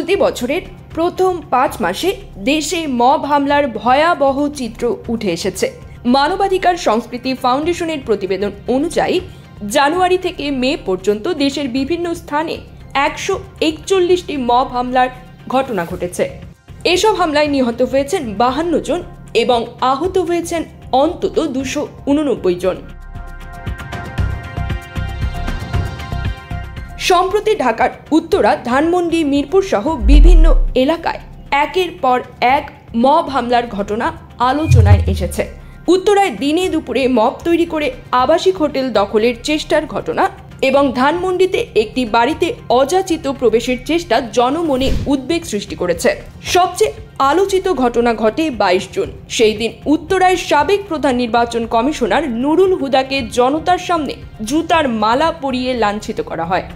চলতি বছরের প্রথম 5 মাসে দেশে মব হামলার ভয়াবহ চিত্র উঠে এসেছে। মানবাধিকার সংস্কৃতি ফাউন্ডেশনের প্রতিবেদন অনুযায়ী জানুয়ারি থেকে মে পর্যন্ত দেশের বিভিন্ন স্থানে 141টি মব হামলার ঘটনা ঘটেছে। এসব হামলায় নিহত হয়েছেন 52 জন এবং আহত হয়েছেন অন্তত 289 জন। সম্প্রতি ঢাকার উত্তরা, ধানমন্ডি, মিরপুর সহ বিভিন্ন এলাকায় একের পর এক মব হামলার ঘটনা আলোচনায় এসেছে। উত্তরায় দিনে দুপুরে মব তৈরি করে আবাসিক হোটেল দখলের চেষ্টার ঘটনা এবং ধানমন্ডিতে একটি বাড়িতে অযাচিত প্রবেশের চেষ্টা জনমনে উদ্বেগ সৃষ্টি করেছে। সবচেয়ে আলোচিত ঘটনা ঘটে 22 জুন। সেই দিন উত্তরায় সাবেক প্রধান নির্বাচন কমিশনার নুরুল হুদাকে জনতার সামনে জুতার মালা পরিয়ে লাঞ্ছিত করা হয়।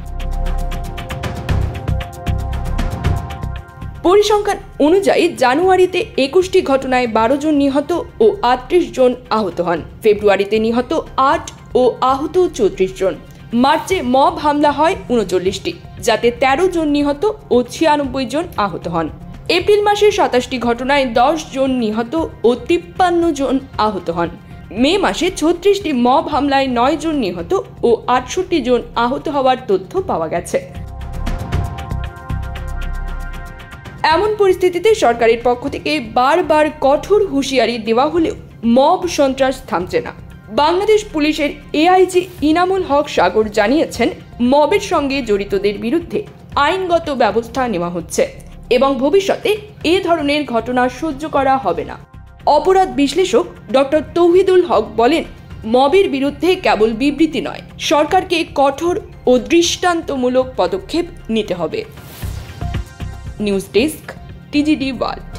পরিসংখ্যান অনুযায়ী জানুয়ারিতে 21টি ঘটনায় 12 জন নিহত ও 38 জন আহত হন। ফেব্রুয়ারিতে নিহত 8 ও আহত 34 জন। মার্চে মব হামলা হয় 39টি, যাতে 13 জন নিহত ও 96 জন আহত হন। এপ্রিল মাসে 27টি ঘটনায় 10 জন নিহত ও 53 জন আহত হন। মে মাসে 36টি মব হামলায় 9 জন নিহত ও 68 জন আহত হওয়ার তথ্য পাওয়া গেছে। এমন পরিস্থিতিতে সরকারের পক্ষ থেকে বারবার কঠোর হুঁশিয়ারি দেওয়া হলেও মব সন্ত্রাস থামছে না। বাংলাদেশ পুলিশের এআইজি ইনামুল হক সাগর জানিয়েছেন, মবের সঙ্গে জড়িতদের বিরুদ্ধে আইনগত ব্যবস্থা নেওয়া হচ্ছে এবং ভবিষ্যতে এ ধরনের ঘটনা সহ্য করা হবে না। অপরাধ বিশ্লেষক ডক্টর তৌহিদুল হক বলেন, মবের বিরুদ্ধে কেবল বিবৃতি নয়, সরকারকে কঠোর ও দৃষ্টান্তমূলক পদক্ষেপ নিতে হবে। News desk, TGD world.